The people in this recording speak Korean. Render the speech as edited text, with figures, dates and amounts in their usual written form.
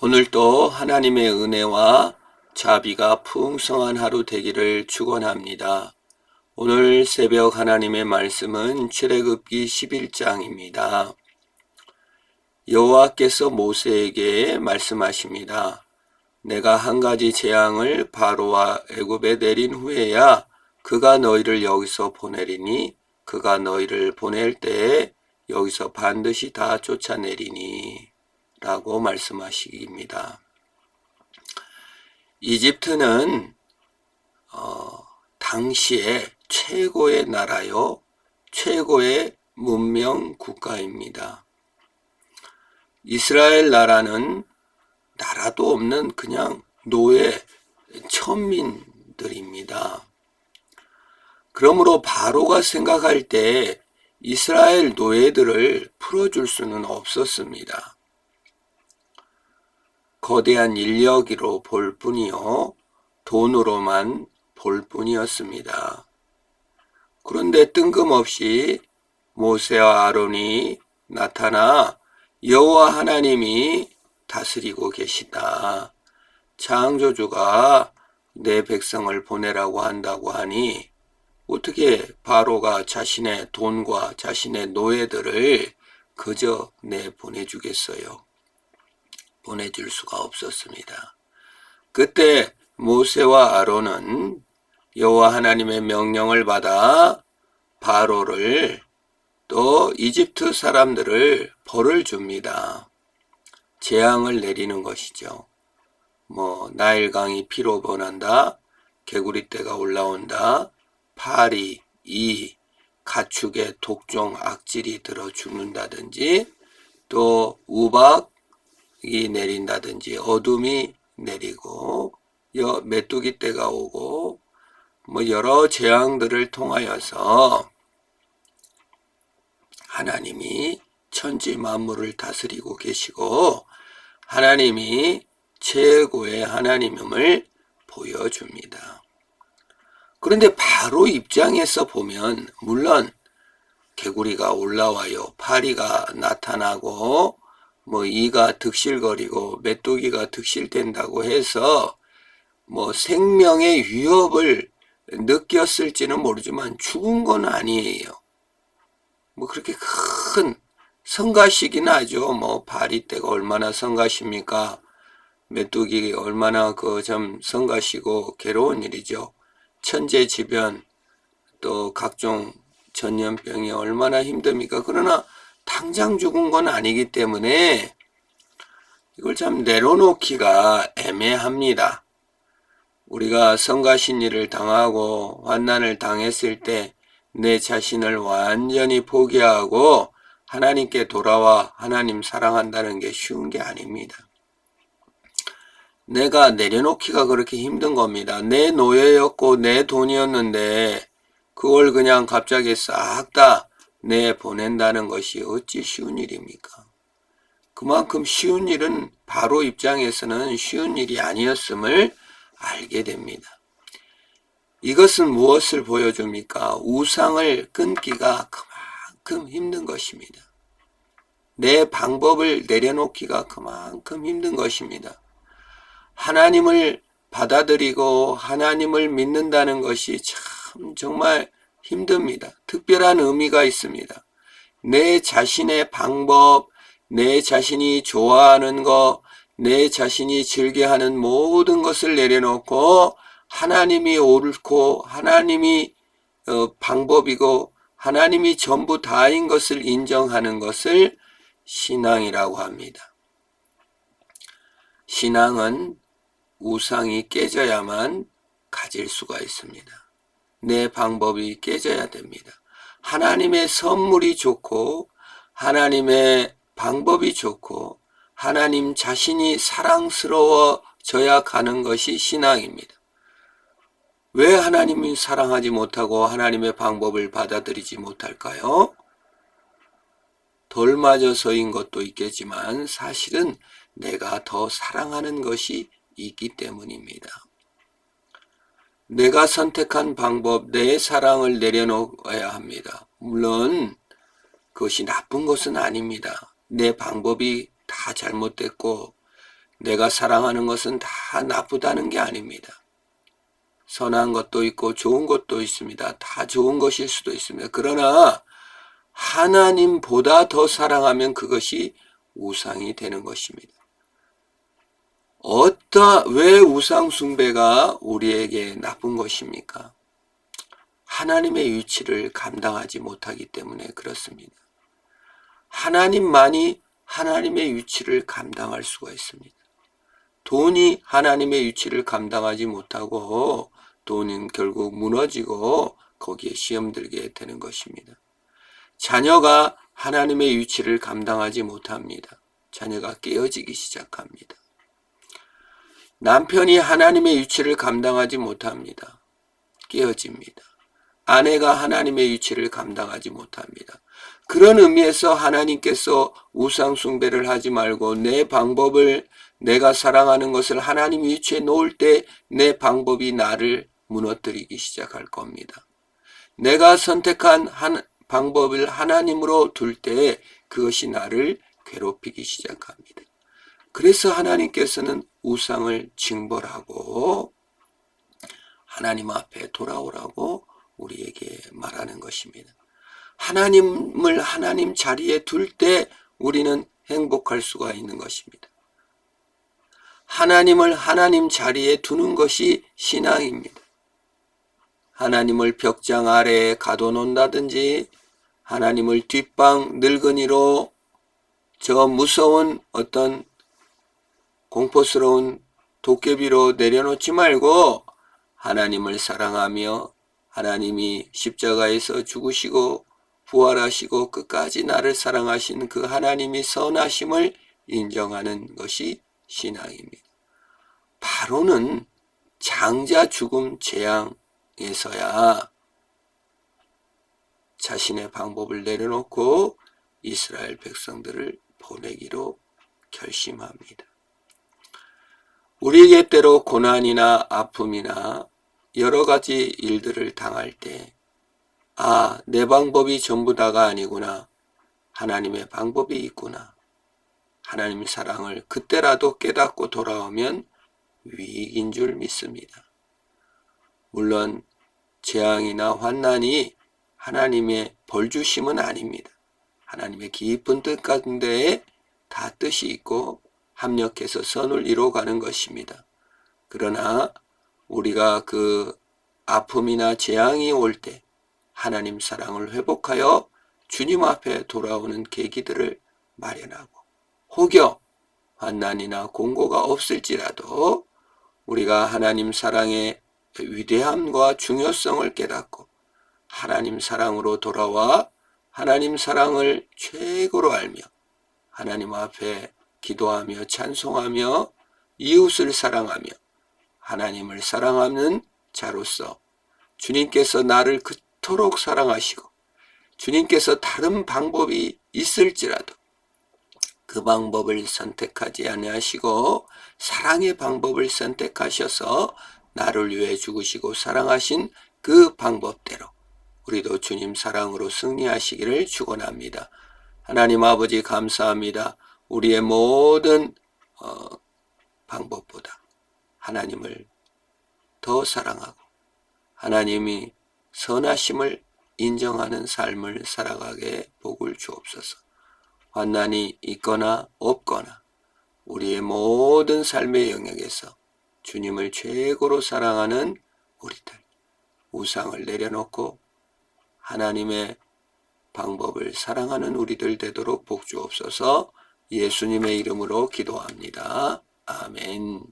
오늘도 하나님의 은혜와 자비가 풍성한 하루 되기를 축원합니다. 오늘 새벽 하나님의 말씀은 출애굽기 11장입니다. 여호와께서 모세에게 말씀하십니다. 내가 한 가지 재앙을 바로와 애굽에 내린 후에야 그가 너희를 여기서 보내리니 그가 너희를 보낼 때에 여기서 반드시 다 쫓아내리니 라고 말씀하십니다. 이집트는 당시에 최고의 나라요, 최고의 문명 국가입니다. 이스라엘 나라는 나라도 없는 그냥 노예 천민들입니다. 그러므로 바로가 생각할 때 이스라엘 노예들을 풀어줄 수는 없었습니다. 거대한 인력으로 볼 뿐이요, 돈으로만 볼 뿐이었습니다. 그런데 뜬금없이 모세와 아론이 나타나 여호와 하나님이 다스리고 계시다, 창조주가 내 백성을 보내라고 한다고 하니 어떻게 바로가 자신의 돈과 자신의 노예들을 그저 내보내주겠어요? 보내줄 수가 없었습니다. 그때 모세와 아론은 여호와 하나님의 명령을 받아 바로를 또 이집트 사람들을 벌을 줍니다. 재앙을 내리는 것이죠. 나일강이 피로 변한다, 개구리떼가 올라온다, 파리, 이, 가축의 독종 악질이 들어 죽는다든지, 또 우박이 내린다든지, 어둠이 내리고 메뚜기 떼가 오고 여러 재앙들을 통하여서 하나님이 천지 만물을 다스리고 계시고 하나님이 최고의 하나님임을 보여줍니다. 그런데 바로 입장에서 보면 물론 개구리가 올라와요, 파리가 나타나고 이가 득실거리고 메뚜기가 득실된다고 해서 생명의 위협을 느꼈을지는 모르지만 죽은 건 아니에요. 그렇게 큰 성가시긴 하죠. 파리떼가 얼마나 성가십니까? 메뚜기 얼마나 좀 성가시고 괴로운 일이죠. 천재지변 또 각종 전염병이 얼마나 힘듭니까? 그러나 당장 죽은 건 아니기 때문에 이걸 참 내려놓기가 애매합니다. 우리가 성가신 일을 당하고 환난을 당했을 때 내 자신을 완전히 포기하고 하나님께 돌아와 하나님 사랑한다는 게 쉬운 게 아닙니다. 내가 내려놓기가 그렇게 힘든 겁니다. 내 노예였고 내 돈이었는데 그걸 그냥 갑자기 싹 다 내보낸다는 것이 어찌 쉬운 일입니까? 그만큼 쉬운 일은 바로 입장에서는 쉬운 일이 아니었음을 알게 됩니다. 이것은 무엇을 보여줍니까? 우상을 끊기가 그만큼 힘든 것입니다. 내 방법을 내려놓기가 그만큼 힘든 것입니다. 하나님을 받아들이고 하나님을 믿는다는 것이 참 정말 힘듭니다. 특별한 의미가 있습니다. 내 자신의 방법, 내 자신이 좋아하는 것, 내 자신이 즐겨하는 모든 것을 내려놓고 하나님이 옳고 하나님이 방법이고 하나님이 전부 다인 것을 인정하는 것을 신앙이라고 합니다. 신앙은 우상이 깨져야만 가질 수가 있습니다. 내 방법이 깨져야 됩니다. 하나님의 선물이 좋고 하나님의 방법이 좋고 하나님 자신이 사랑스러워져야 가는 것이 신앙입니다. 왜 하나님이 사랑하지 못하고 하나님의 방법을 받아들이지 못할까요? 덜 맞아서인 것도 있겠지만 사실은 내가 더 사랑하는 것이 있기 때문입니다. 내가 선택한 방법, 내 사랑을 내려놓아야 합니다. 물론 그것이 나쁜 것은 아닙니다. 내 방법이 다 잘못됐고 내가 사랑하는 것은 다 나쁘다는 게 아닙니다. 선한 것도 있고 좋은 것도 있습니다. 다 좋은 것일 수도 있습니다. 그러나 하나님보다 더 사랑하면 그것이 우상이 되는 것입니다. 왜 우상 숭배가 우리에게 나쁜 것입니까? 하나님의 위치를 감당하지 못하기 때문에 그렇습니다. 하나님만이 하나님의 위치를 감당할 수가 있습니다. 돈이 하나님의 위치를 감당하지 못하고 돈은 결국 무너지고 거기에 시험 들게 되는 것입니다. 자녀가 하나님의 위치를 감당하지 못합니다. 자녀가 깨어지기 시작합니다. 남편이 하나님의 위치를 감당하지 못합니다. 깨어집니다. 아내가 하나님의 위치를 감당하지 못합니다. 그런 의미에서 하나님께서 우상 숭배를 하지 말고 내 방법을, 내가 사랑하는 것을 하나님 위치에 놓을 때 내 방법이 나를 무너뜨리기 시작할 겁니다. 내가 선택한 방법을 하나님으로 둘 때 그것이 나를 괴롭히기 시작합니다. 그래서 하나님께서는 우상을 징벌하고 하나님 앞에 돌아오라고 우리에게 말하는 것입니다. 하나님을 하나님 자리에 둘 때 우리는 행복할 수가 있는 것입니다. 하나님을 하나님 자리에 두는 것이 신앙입니다. 하나님을 벽장 아래에 가둬놓는다든지 하나님을 뒷방 늙은이로 저 무서운 어떤 공포스러운 도깨비로 내려놓지 말고 하나님을 사랑하며 하나님이 십자가에서 죽으시고 부활하시고 끝까지 나를 사랑하신 그 하나님이 선하심을 인정하는 것이 신앙입니다. 바로는 장자 죽음 재앙에서야 자신의 방법을 내려놓고 이스라엘 백성들을 보내기로 결심합니다. 우리에게 때로 고난이나 아픔이나 여러 가지 일들을 당할 때, 내 방법이 전부 다가 아니구나. 하나님의 방법이 있구나. 하나님의 사랑을 그때라도 깨닫고 돌아오면 유익인 줄 믿습니다. 물론 재앙이나 환난이 하나님의 벌주심은 아닙니다. 하나님의 깊은 뜻 가운데에 다 뜻이 있고 합력해서 선을 이루어가는 것입니다. 그러나 우리가 그 아픔이나 재앙이 올 때 하나님 사랑을 회복하여 주님 앞에 돌아오는 계기들을 마련하고, 혹여 환난이나 공고가 없을지라도 우리가 하나님 사랑의 위대함과 중요성을 깨닫고 하나님 사랑으로 돌아와 하나님 사랑을 최고로 알며 하나님 앞에 기도하며 찬송하며 이웃을 사랑하며 하나님을 사랑하는 자로서 주님께서 나를 그토록 사랑하시고 주님께서 다른 방법이 있을지라도 그 방법을 선택하지 아니하시고 사랑의 방법을 선택하셔서 나를 위해 죽으시고 사랑하신 그 방법대로 우리도 주님 사랑으로 승리하시기를 축원합니다. 하나님 아버지 감사합니다. 우리의 모든 방법보다 하나님을 더 사랑하고 하나님이 선하심을 인정하는 삶을 살아가게 복을 주옵소서. 환난이 있거나 없거나 우리의 모든 삶의 영역에서 주님을 최고로 사랑하는 우리들, 우상을 내려놓고 하나님의 방법을 사랑하는 우리들 되도록 복 주옵소서. 예수님의 이름으로 기도합니다. 아멘.